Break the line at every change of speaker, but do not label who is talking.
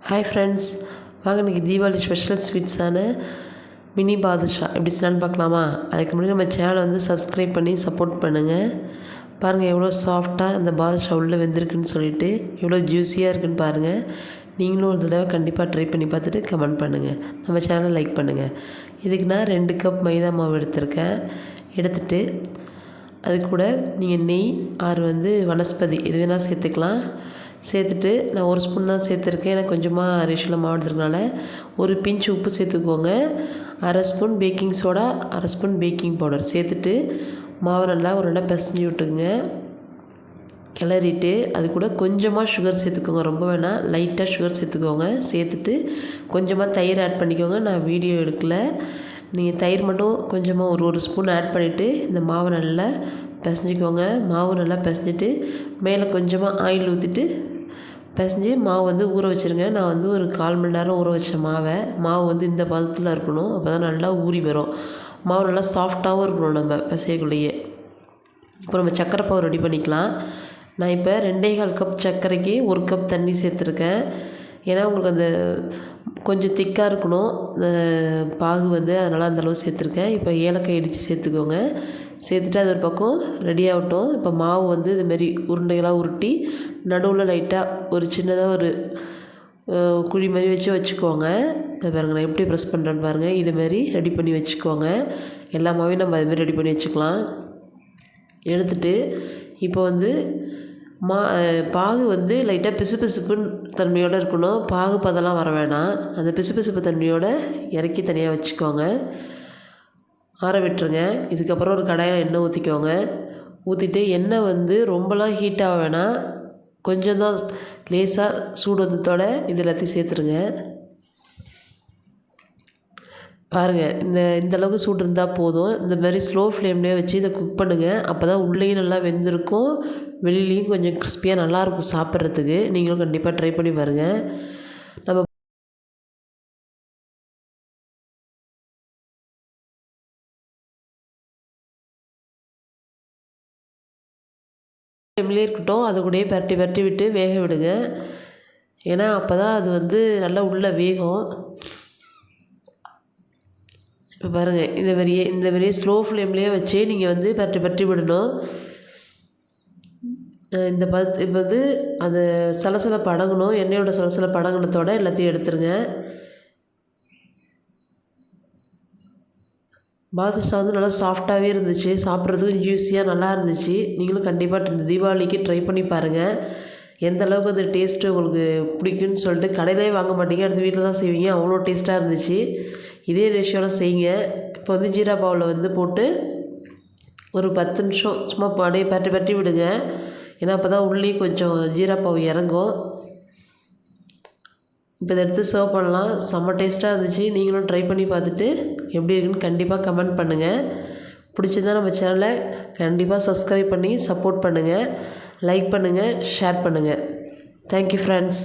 Hi friends, வாங்க இன்றைக்கி Deepavali special ஸ்வீட்ஸான mini பாதுஷா எப்படி செய்யலான்னு பார்க்கலாமா? அதுக்கு முன்னாடி நம்ம சேனலை சப்ஸ்கிரைப் பண்ணி சப்போர்ட் பண்ணுங்கள். பாருங்கள் எவ்வளோ சாஃப்டாக அந்த பாதுஷா உள்ளே வெந்திருக்குன்னு சொல்லிட்டு, எவ்வளோ ஜூஸியாக இருக்குன்னு பாருங்கள். நீங்களும் ஒரு தடவை கண்டிப்பாக ட்ரை பண்ணி பார்த்துட்டு கமெண்ட் பண்ணுங்கள். நம்ம சேனலை லைக் பண்ணுங்கள். இதுக்கு நான் 2 கப் மைதா மாவு எடுத்திருக்கேன். எடுத்துகிட்டு அது கூட நீங்கள் நெய் ஆறு வனஸ்பதி இது வேணால் சேர்த்துக்கலாம். சேர்த்துட்டு நான் 1 ஸ்பூன் தான் சேர்த்துருக்கேன். எனக்கு கொஞ்சமாக ரேஷியோவில் மாவு எடுத்துருக்கனால ஒரு பிஞ்ச் உப்பு சேர்த்துக்கோங்க. 1/2 spoon baking soda, 1/2 spoon baking powder சேர்த்துட்டு மாவு நல்லா ஒரு நல்லா பிசைஞ்சு விட்டுங்க. கிளறிட்டு அது கூட கொஞ்சமாக சுகர் சேர்த்துக்கோங்க. ரொம்ப வேணாம், லைட்டாக சுகர் சேர்த்துக்கோங்க. சேர்த்துட்டு கொஞ்சமாக தயிர் ஆட் பண்ணிக்கோங்க. நான் வீடியோ எடுக்கலை. நீங்கள் தயிர் மட்டும் கொஞ்சமாக ஒரு ஸ்பூன் ஆட் பண்ணிவிட்டு இந்த மாவை நல்லா பிசைஞ்சிக்கோங்க. மாவு நல்லா பிசைஞ்சிட்டு மேலே கொஞ்சமாக ஆயில் ஊற்றிட்டு பிசைஞ்சு மாவு ஊற வச்சுருங்க. நான் ஒரு 1/4 மணி நேரம் ஊற வச்ச மாவு இந்த பதத்தில் இருக்கணும். அப்போ தான் நல்லா ஊறி வரும். மாவு நல்லா சாஃப்டாகவும் இருக்கணும் நம்ம பிசையக்குள்ளேயே. இப்போ நம்ம சர்க்கரை பாவு ரெடி பண்ணிக்கலாம். நான் இப்போ 2.25 கப் சர்க்கரைக்கு 1 கப் தண்ணி சேர்த்துருக்கேன். ஏன்னா உங்களுக்கு அந்த கொஞ்சம் திக்காக இருக்கணும் பாகு அதனால் அந்தளவு சேர்த்துருக்கேன். இப்போ ஏலக்காய் இடித்து சேர்த்துக்கோங்க. சேர்த்துட்டு அது ஒரு பக்கம் ரெடி ஆகட்டும். இப்போ மாவு இதுமாரி உருண்டைகளாக உருட்டி நடுவில் லைட்டாக ஒரு சின்னதாக ஒரு குழி மாதிரி வச்சுக்கோங்க. அது பாருங்கள் நான் எப்படி ப்ரெஸ் பண்ணுறேன்னு பாருங்கள். இதுமாரி ரெடி பண்ணி வச்சுக்கோங்க. எல்லா மாவையும் நம்ம அதுமாரி ரெடி பண்ணி வச்சுக்கலாம். எடுத்துகிட்டு இப்போ பாகு லைட்டாக பிசுபிசுப்புன்னு தன்மையோடு இருக்கணும். பாகு பதெல்லாம் வர வேணாம். அந்த பிசுபிசுப்பு தன்மையோடு இறக்கி தனியாக வச்சுக்கோங்க. ஆற விட்டுருங்க. இதுக்கப்புறம் ஒரு கடாயில் எண்ணெய் ஊற்றிக்கோங்க. ஊற்றிட்டு எண்ணெய் ரொம்பலாம் ஹீட் ஆக வேணாம். கொஞ்சம் தான் லேசாக சூடு வந்ததோட இது எல்லாத்தையும் சேர்த்துருங்க. பாருங்கள் இந்த அளவுக்கு சூடு இருந்தால் போதும். இந்த மாதிரி ஸ்லோ ஃப்ளேம்லேயே வச்சு இதை குக் பண்ணுங்கள். அப்போ தான் உள்ளேயும் நல்லா வெந்திருக்கும், வெளியிலையும் கொஞ்சம் கிறிஸ்பியாக நல்லாயிருக்கும் சாப்பிட்றதுக்கு. நீங்களும் கண்டிப்பாக ட்ரை பண்ணி பாருங்கள். நம்ம ஃப்ளேம்லேயே இருக்கட்டும். அதை கூடயே பரட்டி விட்டு வேக விடுங்க. ஏன்னா அப்போ தான் அது நல்லா உள்ளே வேகும். இப்போ பாருங்கள் இந்த மாதிரியே ஸ்லோ ஃப்ளேம்லேயே வச்சு நீங்கள் பரட்டி விடணும். இந்த இப்போ அது சலசலப்பு அடங்கணும். எண்ணெயோட சலசலப்பு அடங்கினத்தோட எல்லாத்தையும் எடுத்துருங்க. பாதுஷா நல்லா சாஃப்டாகவே இருந்துச்சு. சாப்பிட்றதுக்கும் ஜூஸியாக நல்லா இருந்துச்சு. நீங்களும் கண்டிப்பாக இந்த தீபாவளிக்கு ட்ரை பண்ணி பாருங்கள். எந்த அளவுக்கு அந்த டேஸ்ட்டு உங்களுக்கு பிடிக்குன்னு சொல்லிட்டு கடையிலே வாங்க மாட்டீங்க, அடுத்து வீட்டில் தான் செய்வீங்க. அவ்வளோ டேஸ்ட்டாக இருந்துச்சு. இதே ரேஷியோவில் செய்யுங்க. இப்போ ஜீரா பாவில் போட்டு ஒரு 10 நிமிஷம் சும்மா அப்படியே பரட்டி விடுங்க. ஏன்னா அப்போ தான் உள்ளே கொஞ்சம் ஜீரா பாவு இறங்கும். இப்போ இதை எடுத்து சர்வ் பண்ணலாம். செம்ம டேஸ்ட்டாக இருந்துச்சு. நீங்களும் ட்ரை பண்ணி பார்த்துட்டு எப்படி இருக்குன்னு கண்டிப்பாக கமெண்ட் பண்ணுங்கள். பிடிச்சிருந்தா நம்ம சேனலை கண்டிப்பாக சப்ஸ்கிரைப் பண்ணி சப்போர்ட் பண்ணுங்கள். லைக் பண்ணுங்கள், ஷேர் பண்ணுங்கள். Thank you friends.